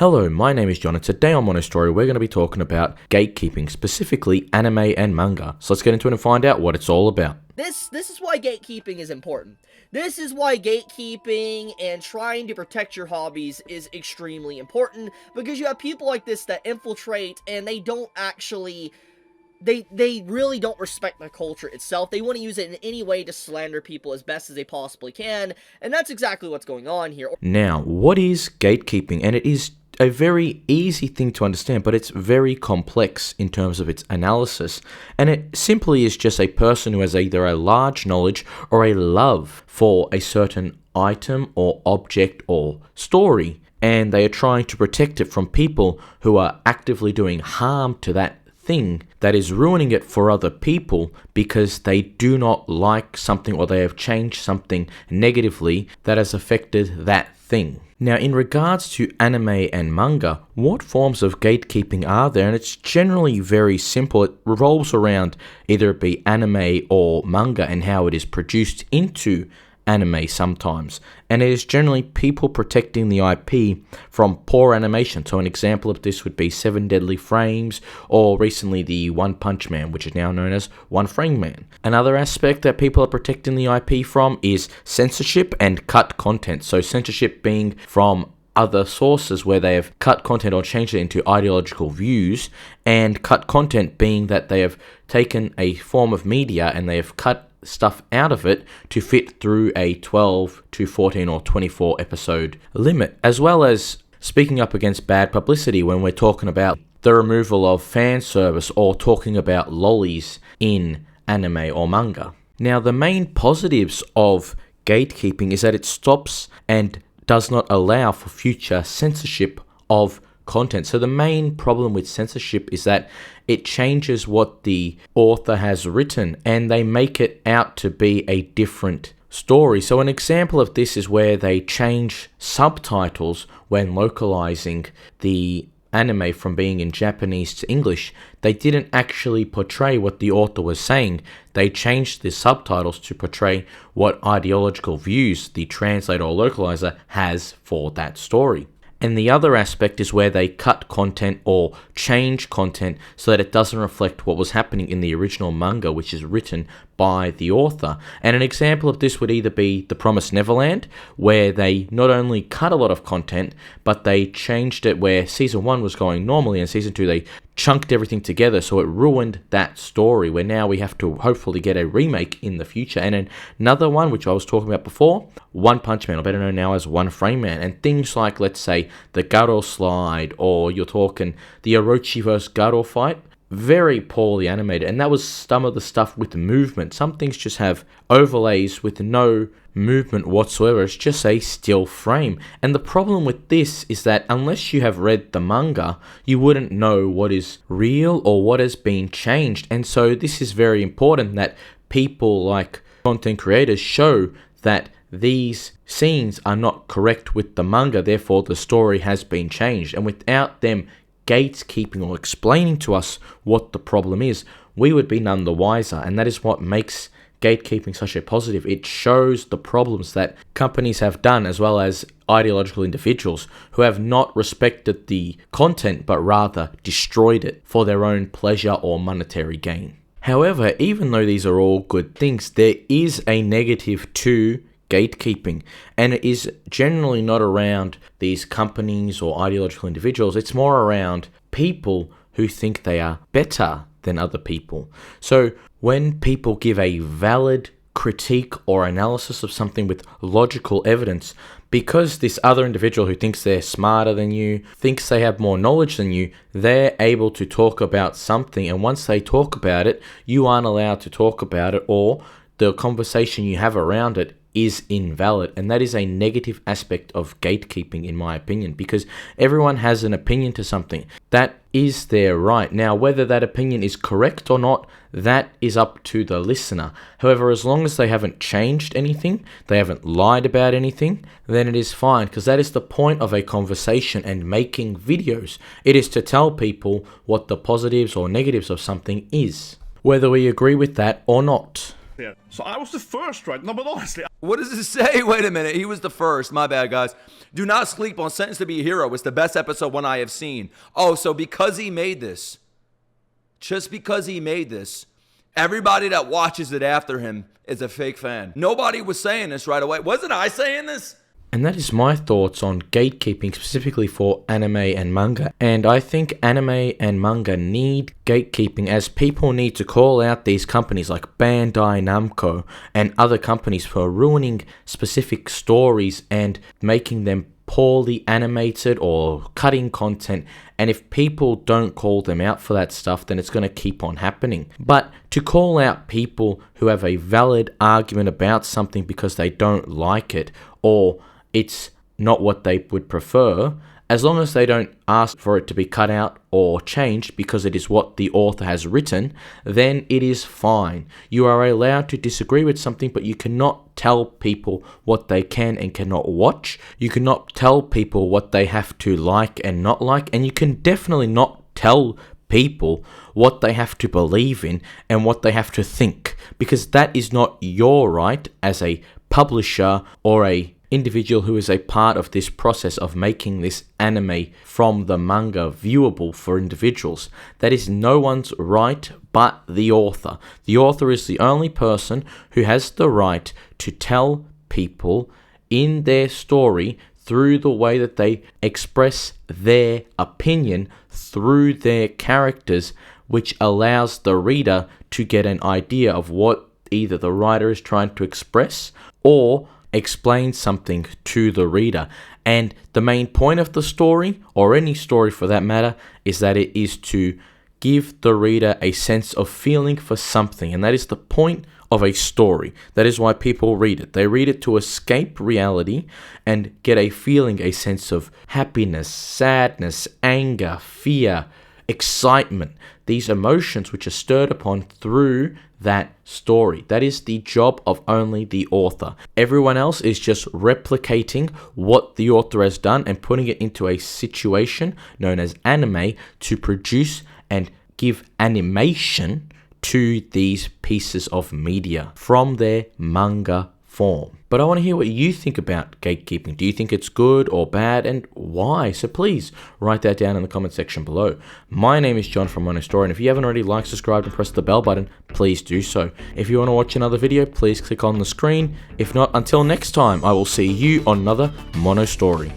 Hello, my name is John, and today on Monostory we're going to be talking about gatekeeping, specifically anime and manga. So let's get into it and find out what it's all about. This is why gatekeeping is important. This is why gatekeeping and trying to protect your hobbies is extremely important, because you have people like this that infiltrate and they don't actually... They really don't respect the culture itself. They want to use it in any way to slander people as best as they possibly can, and that's exactly what's going on here. Now, what is gatekeeping? And it is a very easy thing to understand, but it's very complex in terms of its analysis. And it simply is just a person who has either a large knowledge or a love for a certain item or object or story, and they are trying to protect it from people who are actively doing harm to that thing, that is ruining it for other people because they do not like something or they have changed something negatively that has affected that thing. Now, in regards to anime and manga, what forms of gatekeeping are there? And it's generally very simple. It revolves around either it be anime or manga and how it is produced into anime sometimes, and it is generally people protecting the IP from poor animation. So an example of this would be 7 Deadly Frames, or recently the One Punch Man, which is now known as One Frame Man. Another aspect that people are protecting the IP from is censorship and cut content. So censorship being from other sources where they have cut content or changed it into ideological views, and cut content being that they have taken a form of media and they have cut stuff out of it to fit through a 12 to 14 or 24 episode limit, as well as speaking up against bad publicity when we're talking about the removal of fan service or talking about lollies in anime or manga. Now, the main positives of gatekeeping is that it stops and does not allow for future censorship of content. So the main problem with censorship is that it changes what the author has written and they make it out to be a different story. So an example of this is where they change subtitles when localizing the anime from being in Japanese to English. They didn't actually portray what the author was saying. They changed the subtitles to portray what ideological views the translator or localizer has for that story. And the other aspect is where they cut content or change content so that it doesn't reflect what was happening in the original manga, which is written by the author. And an example of this would either be The Promised Neverland, where they not only cut a lot of content, but they changed it where season 1 was going normally, and season 2 they chunked everything together, so it ruined that story, where now we have to hopefully get a remake in the future. And another one, which I was talking about before, One Punch Man, or better known now as One Frame Man, and things like, let's say, the Garo slide, or you're talking the Orochi vs. Garo fight, very poorly animated, and that was some of the stuff with the movement. Some things just have overlays with no movement whatsoever. It's just a still frame. And the problem with this is that unless you have read the manga, you wouldn't know what is real or what has been changed. And so this is very important that people like content creators show that these scenes are not correct with the manga, therefore the story has been changed. And without them gatekeeping or explaining to us what the problem is, we would be none the wiser. And that is what makes gatekeeping such a positive. It shows the problems that companies have done, as well as ideological individuals who have not respected the content but rather destroyed it for their own pleasure or monetary gain. However, even though these are all good things, there is a negative to gatekeeping, and it is generally not around these companies or ideological individuals. It's more around people who think they are better than other people. So when people give a valid critique or analysis of something with logical evidence, because this other individual who thinks they're smarter than you, thinks they have more knowledge than you, they're able to talk about something, and once they talk about it, you aren't allowed to talk about it, or the conversation you have around it is invalid. And that is a negative aspect of gatekeeping, in my opinion, because everyone has an opinion to something. That is their right. Now, whether that opinion is correct or not, that is up to the listener. However, as long as they haven't changed anything, they haven't lied about anything, then it is fine, because that is the point of a conversation and making videos. It is to tell people what the positives or negatives of something is, whether we agree with that or not. here. So I was the first, right? No, but honestly, What does it say? Wait a minute. He was the first. My bad, guys. Do not sleep on Sentenced to Be a Hero. It's the best episode one I have seen. Oh, so because he made this, just because he made this, everybody that watches it after him is a fake fan. Nobody was saying this right away. Wasn't I saying this? And that is my thoughts on gatekeeping specifically for anime and manga. And I think anime and manga need gatekeeping, as people need to call out these companies like Bandai Namco and other companies for ruining specific stories and making them poorly animated or cutting content. And if people don't call them out for that stuff, then it's going to keep on happening. But to call out people who have a valid argument about something because they don't like it, or it's not what they would prefer, as long as they don't ask for it to be cut out or changed because it is what the author has written, then it is fine. You are allowed to disagree with something, but you cannot tell people what they can and cannot watch. You cannot tell people what they have to like and not like, and you can definitely not tell people what they have to believe in and what they have to think, because that is not your right as a publisher or a individual who is a part of this process of making this anime from the manga viewable for individuals. That is no one's right but the author. The author is the only person who has the right to tell people in their story through the way that they express their opinion through their characters, which allows the reader to get an idea of what either the writer is trying to express or explain something to the reader. And the main point of the story, or any story for that matter, is that it is to give the reader a sense of feeling for something. And that is the point of a story. That is why people read it. They read it to escape reality and get a feeling, a sense of happiness, sadness, anger, fear, excitement. These emotions which are stirred upon through that story. That is the job of only the author. Everyone else is just replicating what the author has done and putting it into a situation known as anime to produce and give animation to these pieces of media from their manga form. But I want to hear what you think about gatekeeping. Do you think it's good or bad, and why? So please write that down in the comment section below. My name is John from Monostory, and if you haven't already liked, subscribed, and pressed the bell button, please do so. If you want to watch another video, please click on the screen. If not, until next time, I will see you on another Monostory.